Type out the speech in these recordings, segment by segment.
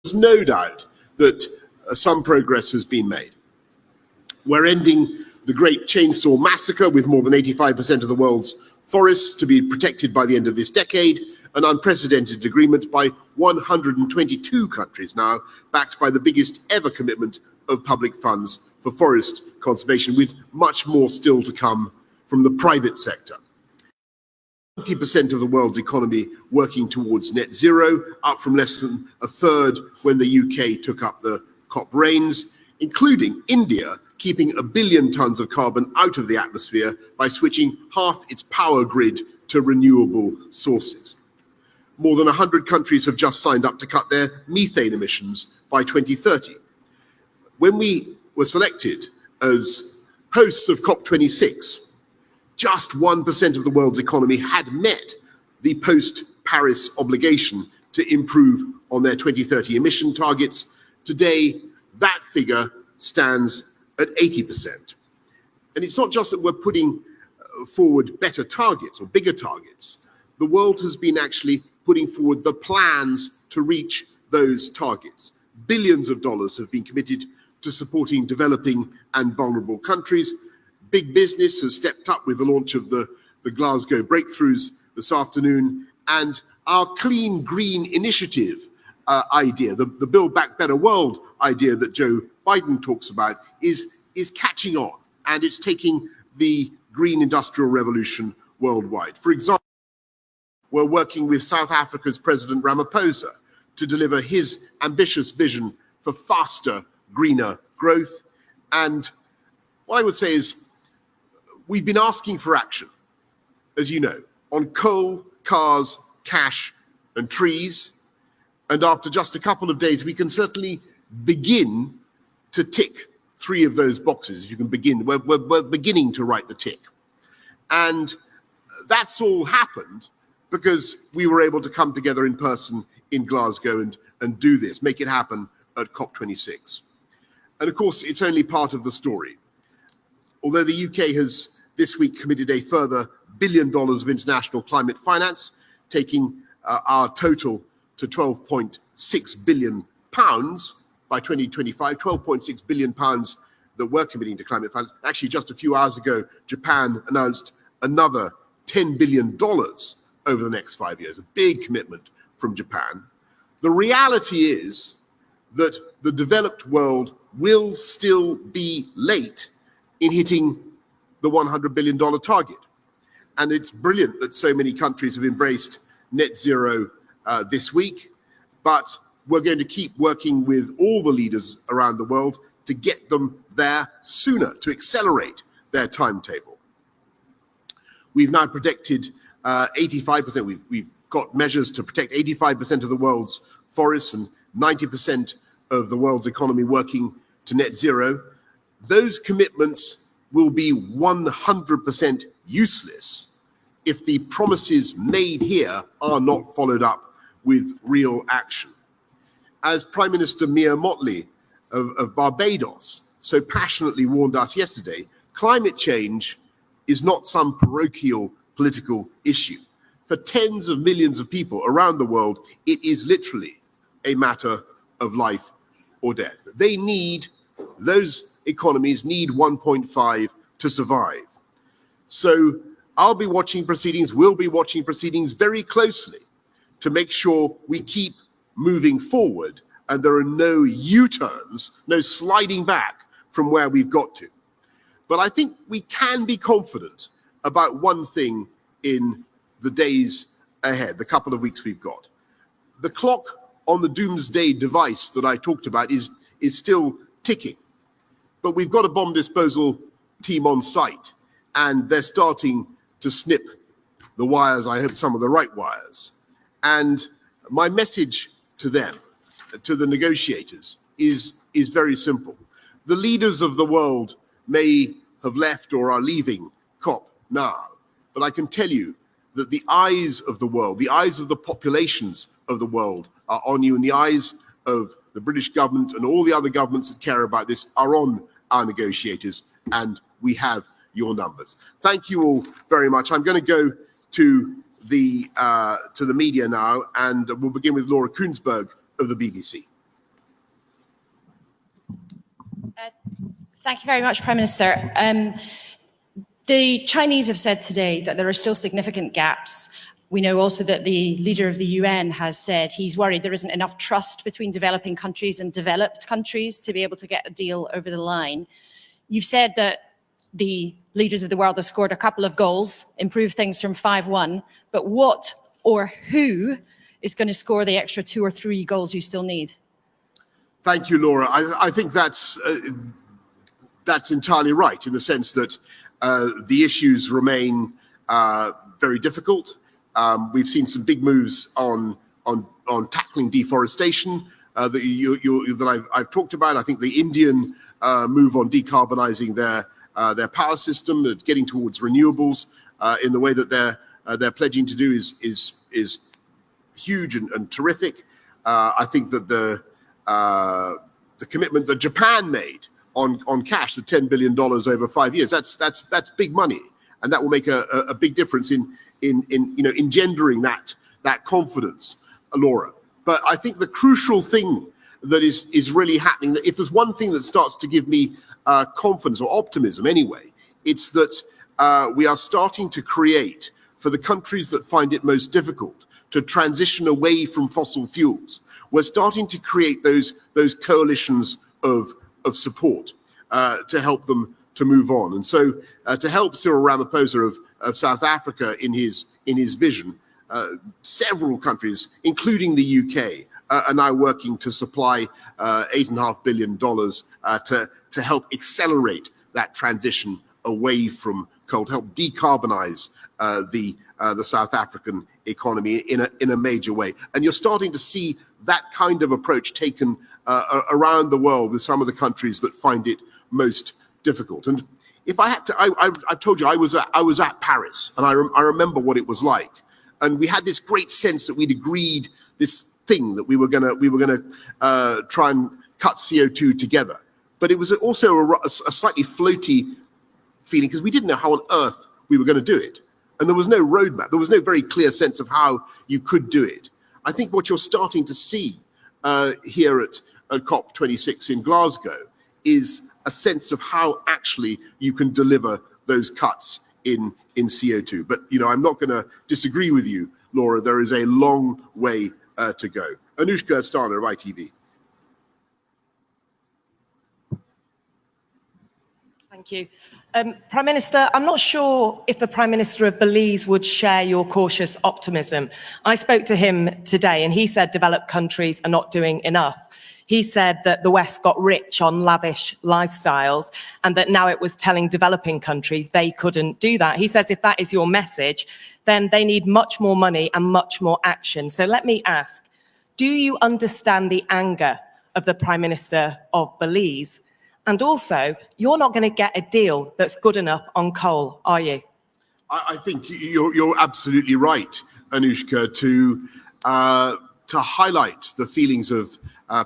There's no doubt that some progress has been made. We're ending the Great Chainsaw Massacre with more than 85% of the world's forests to be protected by the end of this decade, an unprecedented agreement by 122 countries now, backed by the biggest ever commitment of public funds for forest conservation, with much more still to come from the private sector. 90% of the world's economy working towards net zero, up from less than a third when the UK took up the COP reins, including India keeping 1 billion tons of carbon out of the atmosphere by switching half its power grid to renewable sources. More than 100 countries have just signed up to cut their methane emissions by 2030. When we were selected as hosts of COP26, just 1% of the world's economy had met the post-Paris obligation to improve on their 2030 emission targets. Today, that figure stands at 80%. And it's not just that we're putting forward better targets or bigger targets. The world has been actually putting forward the plans to reach those targets. Billions of dollars have been committed to supporting developing and vulnerable countries. Big business has stepped up with the launch of the Glasgow breakthroughs this afternoon, and our Clean Green Initiative idea, the Build Back Better World idea that Joe Biden talks about, is catching on, and it's taking the green industrial revolution worldwide. For example, we're working with South Africa's President Ramaphosa to deliver his ambitious vision for faster, greener growth. And what I would say is, we've been asking for action, as you know, on coal, cars, cash, and trees. And after just a couple of days, we can certainly begin to tick 3 of those boxes. If you can begin, we're beginning to write the tick. And that's all happened because we were able to come together in person in Glasgow and do this, make it happen at COP26. And of course, it's only part of the story. Although the UK has this week committed a further $1 billion of international climate finance, taking our total to £12.6 billion by 2025, £12.6 billion that we're committing to climate finance. Actually, just a few hours ago, Japan announced another $10 billion over the next 5 years, a big commitment from Japan. The reality is that the developed world will still be late in hitting the $100 billion target. And it's brilliant that so many countries have embraced net zero this week, but we're going to keep working with all the leaders around the world to get them there sooner, to accelerate their timetable. We've now protected 85%, we've got measures to protect 85% of the world's forests and 90% of the world's economy working to net zero. Those commitments will be 100% useless if the promises made here are not followed up with real action. As Prime Minister Mia Mottley of Barbados so passionately warned us yesterday, climate change is not some parochial political issue. For tens of millions of people around the world, it is literally a matter of life or death. Those economies need 1.5 to survive. So I'll be watching proceedings, we'll be watching proceedings very closely to make sure we keep moving forward and there are no U-turns, no sliding back from where we've got to. But I think we can be confident about one thing in the days ahead, the couple of weeks we've got. The clock on the doomsday device that I talked about is still ticking. But we've got a bomb disposal team on site, and they're starting to snip the wires, I hope some of the right wires. And my message to them, to the negotiators, is very simple. The leaders of the world may have left or are leaving COP now, but I can tell you that the eyes of the world, the eyes of the populations of the world are on you, and the eyes of the British government and all the other governments that care about this are on our negotiators, and we have your numbers. Thank you all very much. I'm going to go to the media now, and we'll begin with Laura Koonsberg of the BBC. Thank you very much, Prime Minister. The Chinese have said today that there are still significant gaps. We know also that the leader of the UN has said he's worried there isn't enough trust between developing countries and developed countries to be able to get a deal over the line. You've said that the leaders of the world have scored a couple of goals, improved things from 5-1, but what or who is going to score the extra 2 or 3 goals you still need? Thank you, Laura. I think that's entirely right, in the sense that the issues remain very difficult. We've seen some big moves on tackling deforestation that I've talked about. I think the Indian move on decarbonising their power system, getting towards renewables in the way that they're pledging to do is huge and terrific. I think that the commitment that Japan made on cash, the $10 billion over 5 years, that's big money, and that will make a big difference in engendering that confidence, Laura. But I think the crucial thing that is really happening, that if there's one thing that starts to give me confidence or optimism anyway, it's that we are starting to create, for the countries that find it most difficult to transition away from fossil fuels, we're starting to create those coalitions of support to help them to move on. And so to help Cyril Ramaphosa of South Africa in his vision, several countries, including the UK, are now working to supply $8.5 billion to help accelerate that transition away from coal, to help decarbonize the South African economy in a major way. And you're starting to see that kind of approach taken around the world with some of the countries that find it most difficult. And if I had to, I've told you I was at Paris, and I remember what it was like. And we had this great sense that we'd agreed this thing that we were gonna try and cut CO2 together. But it was also a slightly floaty feeling, because we didn't know how on earth we were going to do it. And there was no roadmap. There was no very clear sense of how you could do it. I think what you're starting to see here at COP26 in Glasgow is a sense of how actually you can deliver those cuts in CO2. But, I'm not going to disagree with you, Laura. There is a long way to go. Anushka Astana of ITV. Thank you. Prime Minister, I'm not sure if the Prime Minister of Belize would share your cautious optimism. I spoke to him today, and he said developed countries are not doing enough. He said that the West got rich on lavish lifestyles, and that now it was telling developing countries they couldn't do that. He says if that is your message, then they need much more money and much more action. So let me ask, do you understand the anger of the Prime Minister of Belize? And also, you're not going to get a deal that's good enough on coal, are you? I think you're absolutely right, Anushka, to highlight the feelings of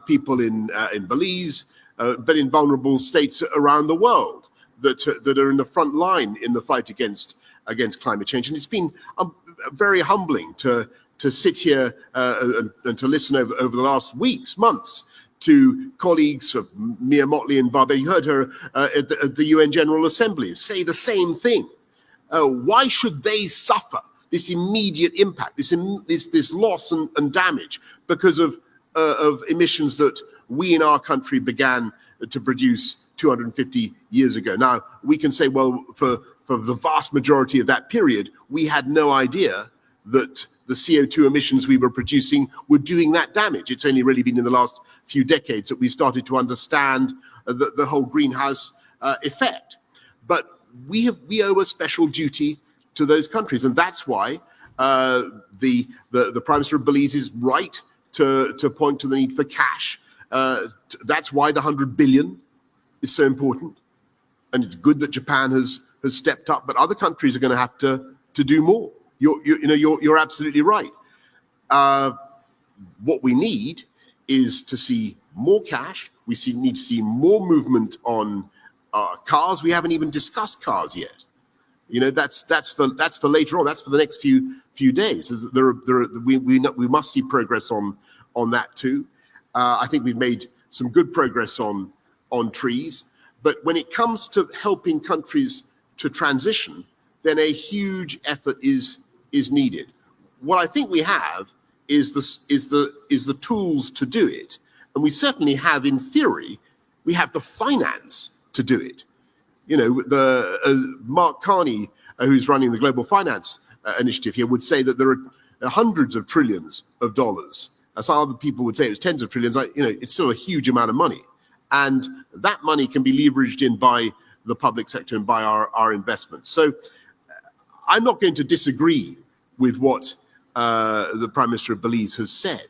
people in Belize, but in vulnerable states around the world that are in the front line in the fight against climate change. And it's been very humbling to sit here and to listen over the last weeks, months, to colleagues of Mia Motley in Barbados. You heard her at the UN General Assembly say the same thing. Why should they suffer this immediate impact, this loss and damage because of emissions that we in our country began to produce 250 years ago? Now, we can say, well, for the vast majority of that period, we had no idea that the CO2 emissions we were producing were doing that damage. It's only really been in the last few decades that we started to understand the whole greenhouse effect. But we owe a special duty to those countries, and that's why the Prime Minister of Belize is right to point to the need for cash. That's why the 100 billion is so important, and it's good that Japan has stepped up. But other countries are going to have to do more. You're absolutely right. What we need is to see more cash. We need to see more movement on cars. We haven't even discussed cars yet. That's for later on. That's for the next few days. We must see progress on that too. I think we've made some good progress on trees, But when it comes to helping countries to transition, then a huge effort is needed. What I think we have is the tools to do it, and we certainly have, in theory, we have the finance to do it. You know, Mark Carney, who's running the Global Finance Initiative here, would say that there are hundreds of trillions of dollars. Some other people would say it was tens of trillions. You know, it's still a huge amount of money, and that money can be leveraged in by the public sector and by our investments. So I'm not going to disagree with what the Prime Minister of Belize has said,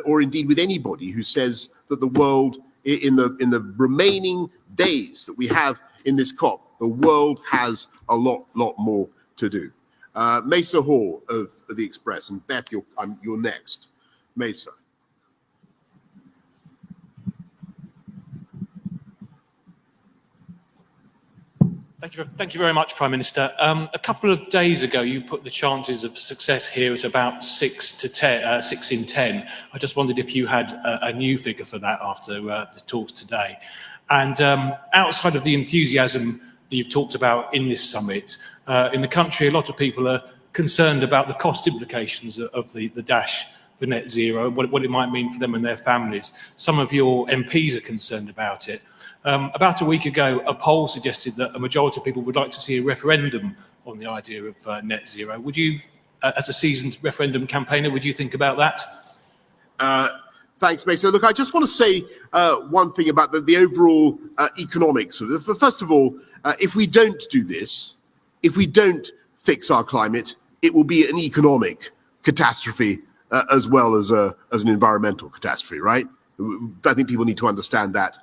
or indeed with anybody who says that the world, in the remaining days that we have in this COP, the world has a lot more to do. Mesa Hall of the Express, and Beth, you're next. Mesa. Thank you very much, Prime Minister. A couple of days ago, you put the chances of success here at about 6 in 10. I just wondered if you had a new figure for that after the talks today. And outside of the enthusiasm that you've talked about in this summit, in the country, a lot of people are concerned about the cost implications of the dash for net zero, what it might mean for them and their families. Some of your MPs are concerned about it. About a week ago, a poll suggested that a majority of people would like to see a referendum on the idea of net zero. Would you, as a seasoned referendum campaigner, would you think about that? Thanks, Mesa. Look, I just want to say one thing about the overall economics. First of all, if we don't do this, if we don't fix our climate, it will be an economic catastrophe as well as an environmental catastrophe, right? I think people need to understand that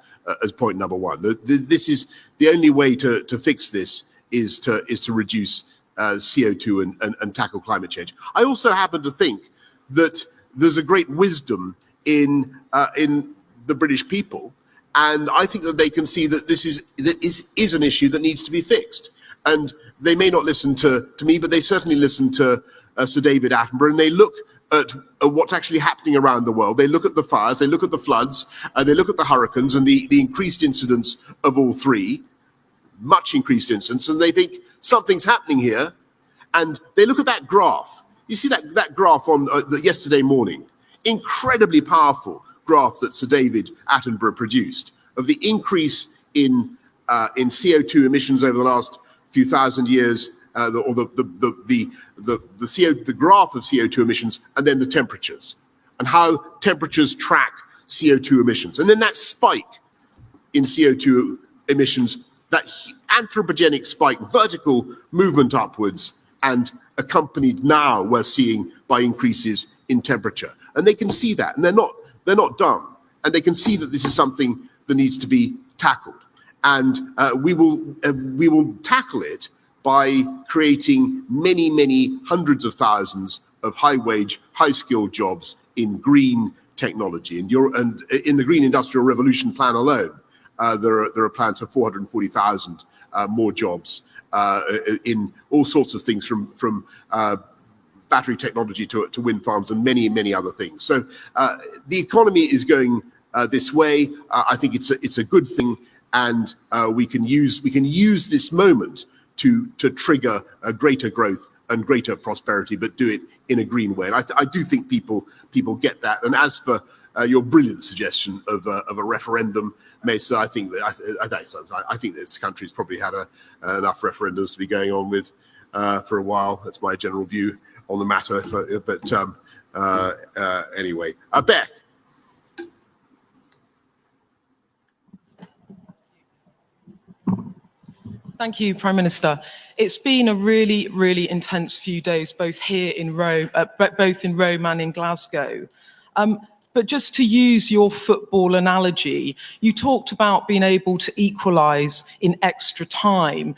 as point number one. This is the only way to fix this is to reduce CO2 and tackle climate change. I also happen to think that there's a great wisdom in the British people, and I think that they can see that this is an issue that needs to be fixed. And they may not listen to me, but they certainly listen to Sir David Attenborough, and they look at what's actually happening around the world. They look at the fires, they look at the floods, they look at the hurricanes and the increased incidence of all three, much increased incidence, and they think something's happening here. And they look at that graph. You see that graph on yesterday morning, incredibly powerful graph that Sir David Attenborough produced of the increase in CO2 emissions over the last few thousand years, the graph of CO2 emissions, and then the temperatures, and how temperatures track CO2 emissions. And then that spike in CO2 emissions, that anthropogenic spike, vertical movement upwards, and accompanied now we're seeing by increases in temperature. And they can see that, and they're not dumb, and they can see that this is something that needs to be tackled. And we will tackle it by creating many hundreds of thousands of high-wage, high-skilled jobs in green technology. And in the Green Industrial Revolution plan alone, there are plans for 440,000 more jobs in all sorts of things, from battery technology to wind farms and many other things. So the economy is going this way. I think it's a good thing, and we can use this moment to trigger a greater growth and greater prosperity, but do it in a green way. And I do think people get that. And as for your brilliant suggestion of a referendum, Mesa, I think this country's probably had enough referendums to be going on with for a while. That's my general view on the matter. Anyway, Beth. Thank you, Prime Minister. It's been a really intense few days, both here in Rome, both in Rome and in Glasgow. But just to use your football analogy, you talked about being able to equalise in extra time.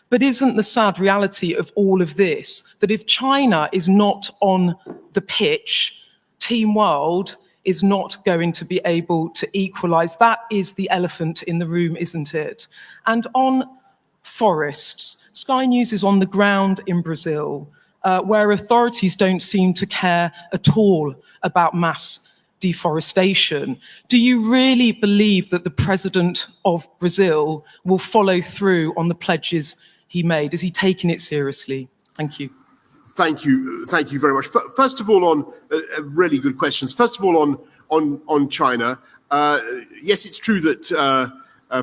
But isn't the sad reality of all of this that if China is not on the pitch, Team World is not going to be able to equalise? That is the elephant in the room, isn't it? And on forests, Sky News is on the ground in Brazil, where authorities don't seem to care at all about mass deforestation. Do you really believe that the president of Brazil will follow through on the pledges he made? Is he taking it seriously? Thank you. Thank you very much. First of all, on really good questions. First of all, on China, yes, it's true that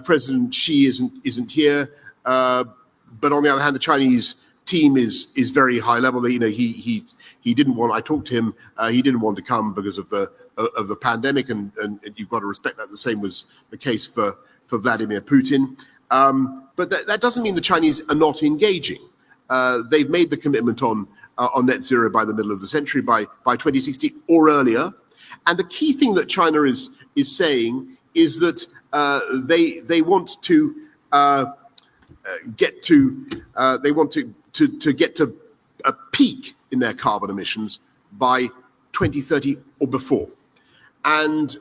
President Xi isn't here, but on the other hand, the Chinese team is very high level. You know, he didn't want. I talked to him. He didn't want to come because of the pandemic, and you've got to respect that. The same was the case for Vladimir Putin. But that doesn't mean the Chinese are not engaging. They've made the commitment on net zero by the middle of the century, by 2060 or earlier. And the key thing that China is saying is that they want to get to a peak in their carbon emissions by 2030 or before. And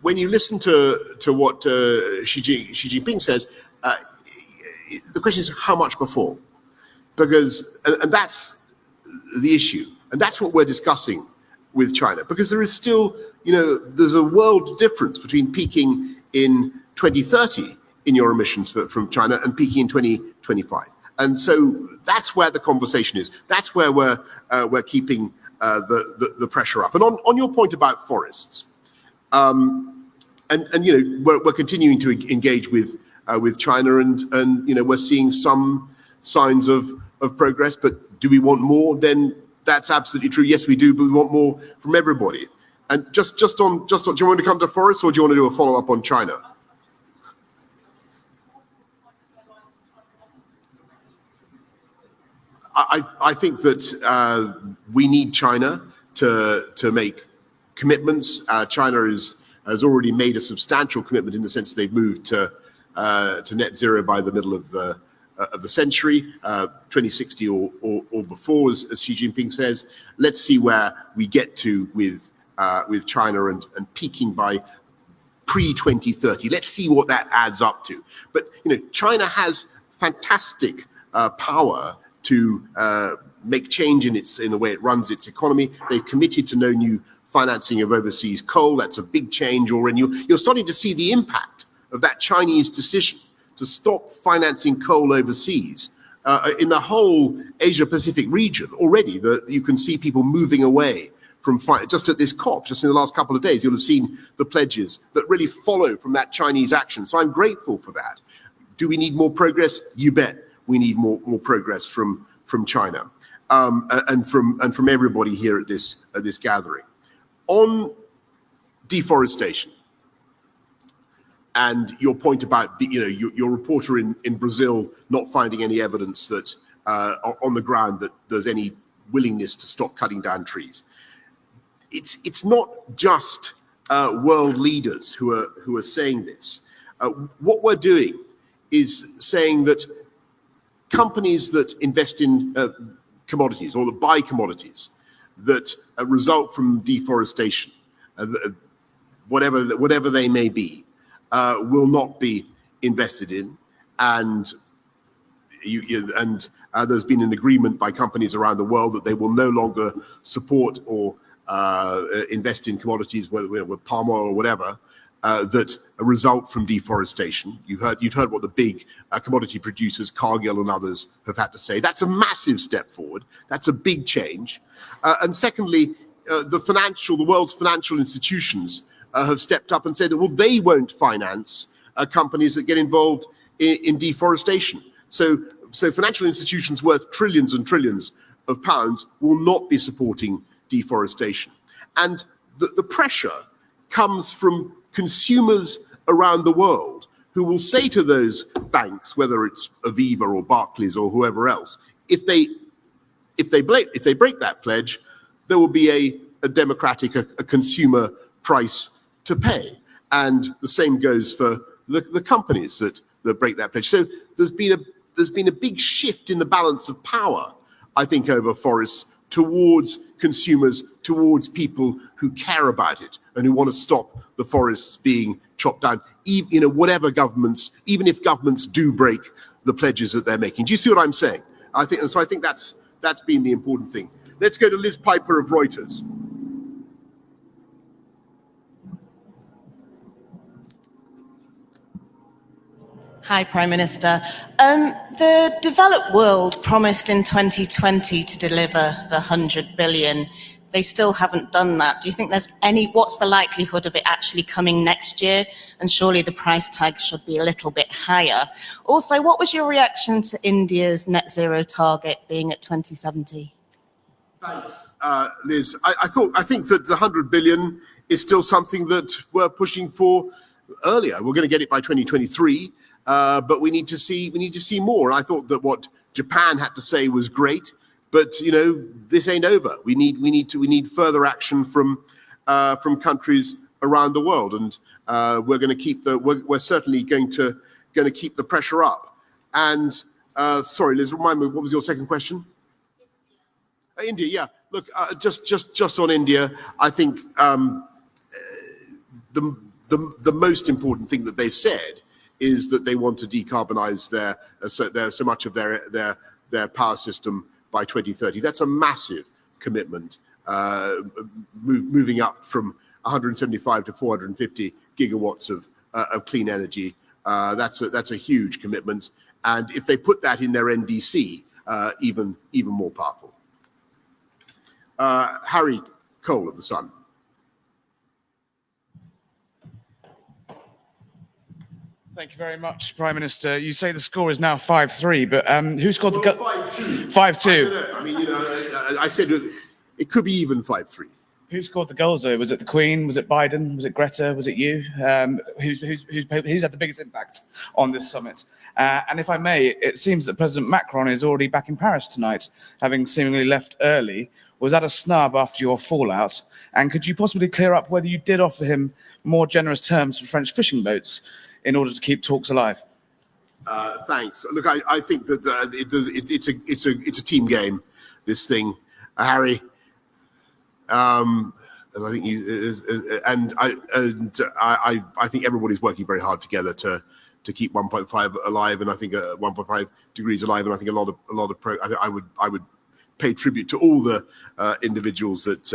when you listen to what Xi Jinping says, the question is how much before? Because and that's the issue, and that's what we're discussing with China. Because there is still, there's a world difference between peaking in 2030 in your emissions from China and peaking in 2025. And so that's where the conversation is. That's where we're keeping the pressure up. And on your point about forests, we're continuing to engage with China, and we're seeing some signs of progress. But do we want more? Then that's absolutely true. Yes, we do, but we want more from everybody. And just on, do you want to come to forests, or do you want to do a follow up on China? I think that we need China to make commitments. China has already made a substantial commitment in the sense they've moved to net zero by the middle of the century, 2060 or before, as Xi Jinping says. Let's see where we get to with China and peaking by pre-2030. Let's see what that adds up to. But China has fantastic power to make change in the way it runs its economy. They've committed to no new financing of overseas coal. That's a big change already. You're starting to see the impact of that Chinese decision to stop financing coal overseas in the whole Asia-Pacific region already. You can see people moving away from just at this COP, just in the last couple of days. You'll have seen the pledges that really follow from that Chinese action. So I'm grateful for that. Do we need more progress? You bet. We need more progress from China and from everybody here at this gathering. On deforestation and your point about your reporter in Brazil not finding any evidence that on the ground that there's any willingness to stop cutting down trees. It's not just world leaders who are saying this. What we're doing is saying that companies that invest in commodities or that buy commodities that result from deforestation, whatever they may be, will not be invested in. And there's been an agreement by companies around the world that they will no longer support or invest in commodities, whether with palm oil or whatever, that result from deforestation. You've heard what the big commodity producers, Cargill and others, have had to say. That's a massive step forward. That's a big change. And secondly, the world's financial institutions have stepped up and said that, well, they won't finance companies that get involved in deforestation. So financial institutions worth trillions and trillions of pounds will not be supporting deforestation. And the pressure comes from consumers around the world who will say to those banks, whether it's Aviva or Barclays or whoever else, if they break that pledge, there will be a democratic, a consumer price to pay. And the same goes for the companies that break that pledge. So there's been a big shift in the balance of power, I think, over forests towards consumers, towards people who care about it and who want to stop the forests being chopped down, even if governments do break the pledges that they're making. Do you see what I'm saying? I think that's been the important thing. Let's go to Liz Piper of Reuters. Hi, Prime Minister. The developed world promised in 2020 to deliver the 100 billion. They still haven't done that. Do you think what's the likelihood of it actually coming next year? And surely the price tag should be a little bit higher. Also, what was your reaction to India's net zero target being at 2070? Thanks, Liz. I think that the 100 billion is still something that we're pushing for earlier. We're going to get it by 2023, but we need to see more. I thought that what Japan had to say was great, but this ain't over. We need further action from countries around the world, and we're certainly going to keep the pressure up. And sorry, Liz, remind me, what was your second question? India, yeah. Look, just on India, I think the most important thing that they've said is that they want to decarbonize so much of their power system by 2030. That's a massive commitment, moving up from 175 to 450 gigawatts of clean energy. That's a huge commitment, and if they put that in their NDC, even more powerful. Harry Cole of The Sun. Thank you very much, Prime Minister. You say the score is now 5-3, but who scored the goal? 5-2. 5-2. I mean, I said it could be even 5-3. Who scored the goals, though? Was it the Queen? Was it Biden? Was it Greta? Was it you? Who's had the biggest impact on this summit? And if I may, it seems that President Macron is already back in Paris tonight, having seemingly left early. Was that a snub after your fallout? And could you possibly clear up whether you did offer him more generous terms for French fishing boats in order to keep talks alive? Thanks. Look, I think that it's a team game, this thing, Harry. And I think I think everybody's working very hard together to keep 1.5 alive, and I think 1.5 degrees alive, and I think a lot of I would pay tribute to all the individuals that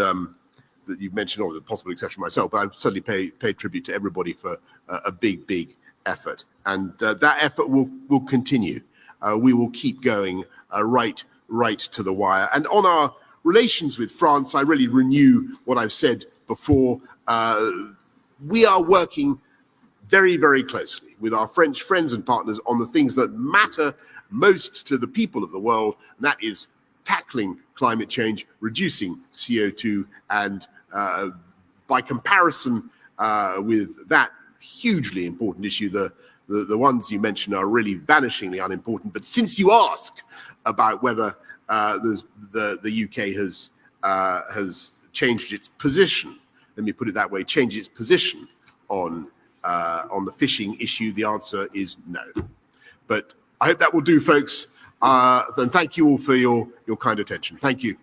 you've mentioned, or the possible exception myself, but I would certainly pay tribute to everybody for a big effort, and that effort will continue. We will keep going right to the wire. And on our relations with France, I really renew what I've said before. We are working very, very closely with our French friends and partners on the things that matter most to the people of the world, and that is tackling climate change, reducing CO2, and by comparison with that hugely important issue, the ones you mentioned are really vanishingly unimportant. But since you ask about whether the UK has changed its position, let me put it that way, changed its position on the fishing issue, the answer is no. But I hope that will do, folks. And thank you all for your kind attention. Thank you.